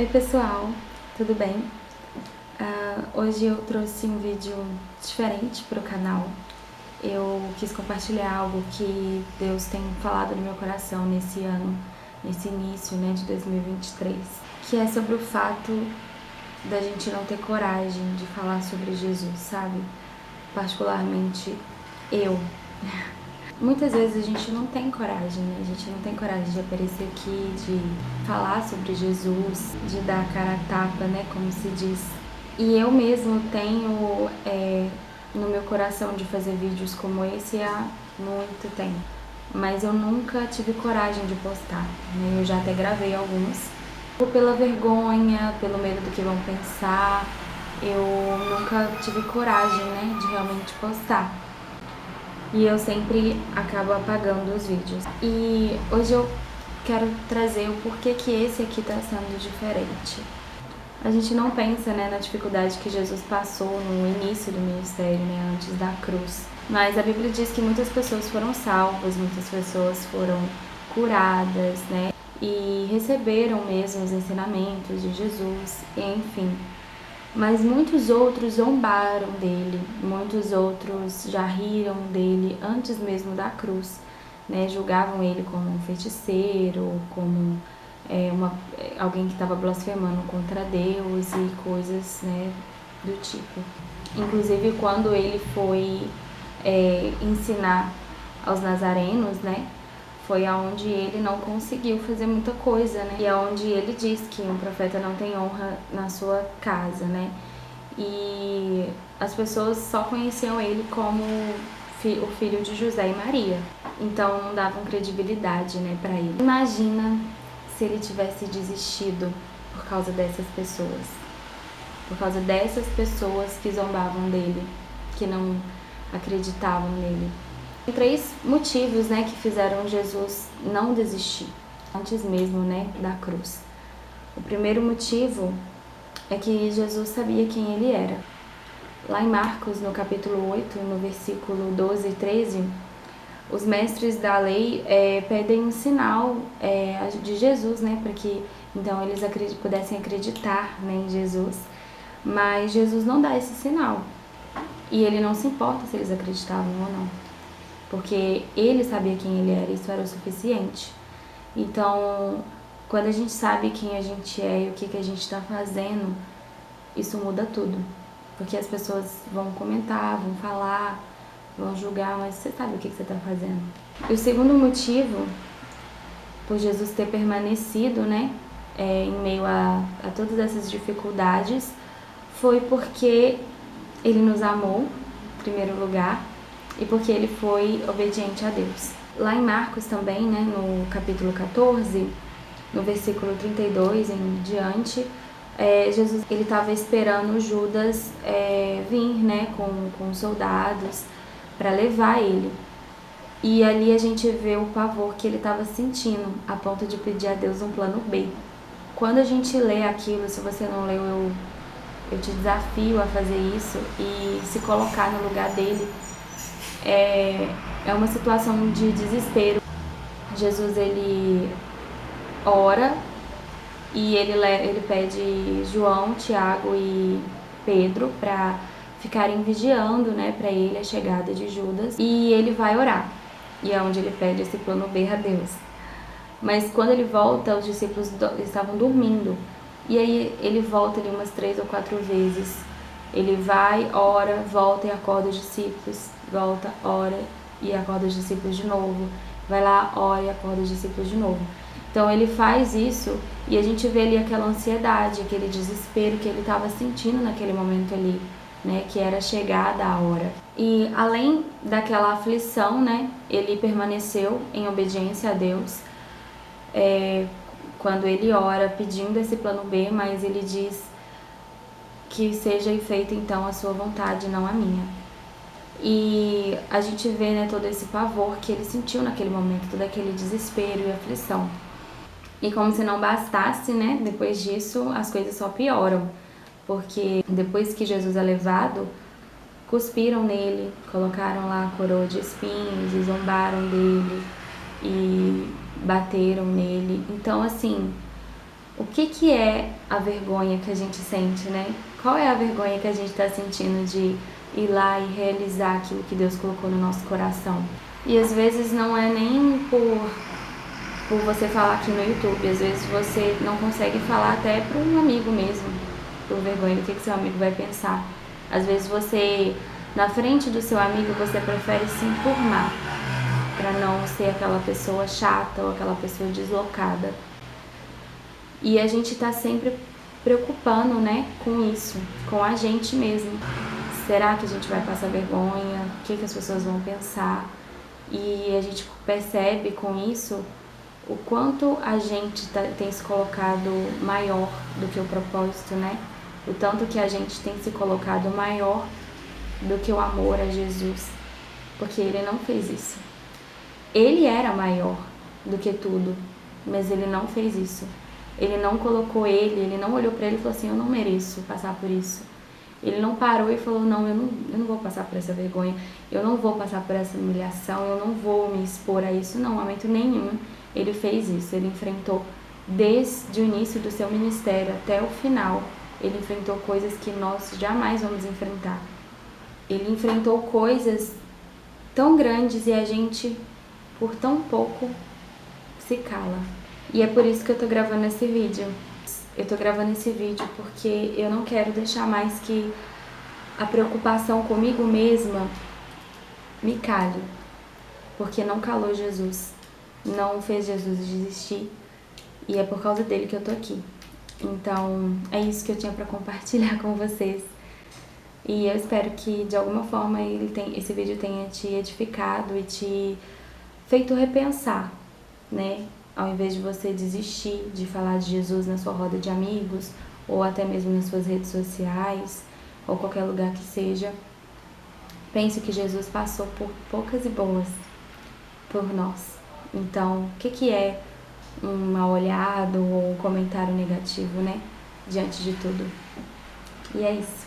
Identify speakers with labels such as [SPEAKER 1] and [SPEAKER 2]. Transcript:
[SPEAKER 1] Oi pessoal, tudo bem? Hoje eu trouxe um vídeo diferente para o canal. Eu quis compartilhar algo que Deus tem falado no meu coração nesse ano, nesse início, de 2023, que é sobre o fato da gente não ter coragem de falar sobre Jesus, sabe? Particularmente eu. Muitas vezes a gente não tem coragem, A gente não tem coragem de aparecer aqui, de falar sobre Jesus, de dar a cara a tapa, como se diz. E eu mesmo tenho no meu coração de fazer vídeos como esse há muito tempo. Mas eu nunca tive coragem de postar, Eu já até gravei alguns. Pela vergonha, pelo medo do que vão pensar, eu nunca tive coragem, de realmente postar. E eu sempre acabo apagando os vídeos. E hoje eu quero trazer o porquê que esse aqui tá sendo diferente. A gente não pensa, na dificuldade que Jesus passou no início do ministério, antes da cruz. Mas a Bíblia diz que muitas pessoas foram salvas, muitas pessoas foram curadas, e receberam mesmo os ensinamentos de Jesus, enfim. Mas muitos outros zombaram dele, muitos outros já riram dele antes mesmo da cruz, Julgavam ele como um feiticeiro, como alguém que estava blasfemando contra Deus e coisas, do tipo. Inclusive quando ele foi ensinar aos nazarenos, foi aonde ele não conseguiu fazer muita coisa, E é onde ele diz que um profeta não tem honra na sua casa, E as pessoas só conheciam ele como o filho de José e Maria. Então não davam credibilidade, para ele. Imagina se ele tivesse desistido por causa dessas pessoas. Por causa dessas pessoas que zombavam dele, que não acreditavam nele. Tem 3 motivos, que fizeram Jesus não desistir, antes mesmo, da cruz. O primeiro motivo é que Jesus sabia quem ele era. Lá em Marcos, no capítulo 8, no versículo 12 e 13, os mestres da lei pedem um sinal de Jesus, para que então eles pudessem acreditar, em Jesus. Mas Jesus não dá esse sinal. E ele não se importa se eles acreditavam ou não. Porque ele sabia quem ele era, isso era o suficiente. Então, quando a gente sabe quem a gente é e o que a gente está fazendo, isso muda tudo. Porque as pessoas vão comentar, vão falar, vão julgar, mas você sabe o que você está fazendo. E o segundo motivo, por Jesus ter permanecido, em meio a todas essas dificuldades, foi porque ele nos amou, em primeiro lugar, e porque ele foi obediente a Deus. Lá em Marcos também, no capítulo 14, no versículo 32 em diante, Jesus ele estava esperando Judas vir, com soldados para levar ele. E ali a gente vê o pavor que ele estava sentindo, a ponto de pedir a Deus um plano B. Quando a gente lê aquilo, se você não leu, eu te desafio a fazer isso e se colocar no lugar dele. É uma situação de desespero. Jesus ele ora e ele pede João, Tiago e Pedro para ficarem vigiando, para ele a chegada de Judas, e ele vai orar. E é onde ele pede esse plano B a Deus. Mas quando ele volta, os discípulos estavam dormindo. E aí ele volta ali umas 3 ou 4 vezes. Ele vai, ora, volta e acorda os discípulos. Volta, ora e acorda os discípulos de novo. Vai lá, ora e acorda os discípulos de novo. Então ele faz isso e a gente vê ali aquela ansiedade, aquele desespero que ele estava sentindo naquele momento ali, que era chegada a hora. E além daquela aflição, ele permaneceu em obediência a Deus, quando ele ora pedindo esse plano B, mas ele diz que seja feita então a sua vontade, não a minha. E a gente vê, todo esse pavor que ele sentiu naquele momento, todo aquele desespero e aflição. E como se não bastasse, depois disso as coisas só pioram. Porque depois que Jesus é levado, cuspiram nele, colocaram lá a coroa de espinhos e zombaram dele e bateram nele. Então, assim, O que é a vergonha que a gente sente, né? Qual é a vergonha que a gente está sentindo de ir lá e realizar aquilo que Deus colocou no nosso coração? E às vezes não é nem por você falar aqui no YouTube, às vezes você não consegue falar até para um amigo mesmo, por vergonha do que seu amigo vai pensar. Às vezes você, na frente do seu amigo, você prefere se enturmar para não ser aquela pessoa chata ou aquela pessoa deslocada. E a gente tá sempre preocupando, né, com isso, com a gente mesmo. Será que a gente vai passar vergonha? O que as pessoas vão pensar? E a gente percebe com isso o quanto a gente tem se colocado maior do que o propósito, né? O tanto que a gente tem se colocado maior do que o amor a Jesus, porque ele não fez isso. Ele era maior do que tudo, mas ele não fez isso. Ele não colocou ele não olhou para ele e falou assim, eu não mereço passar por isso. Ele não parou e falou, não, eu não vou passar por essa vergonha, eu não vou passar por essa humilhação, eu não vou me expor a isso. Não, em momento nenhum ele fez isso. Ele enfrentou desde o início do seu ministério até o final. Ele enfrentou coisas que nós jamais vamos enfrentar. Ele enfrentou coisas tão grandes e a gente, por tão pouco, se cala. E é por isso que eu tô gravando esse vídeo. Eu tô gravando esse vídeo porque eu não quero deixar mais que a preocupação comigo mesma me cale. Porque não calou Jesus, não fez Jesus desistir. E é por causa dele que eu tô aqui. Então, é isso que eu tinha pra compartilhar com vocês. E eu espero que, de alguma forma, esse vídeo tenha te edificado e te feito repensar, né? Ao invés de você desistir de falar de Jesus na sua roda de amigos, ou até mesmo nas suas redes sociais, ou qualquer lugar que seja, pense que Jesus passou por poucas e boas por nós. Então, o que é um mal olhado ou um comentário negativo, né? Diante de tudo. E é isso.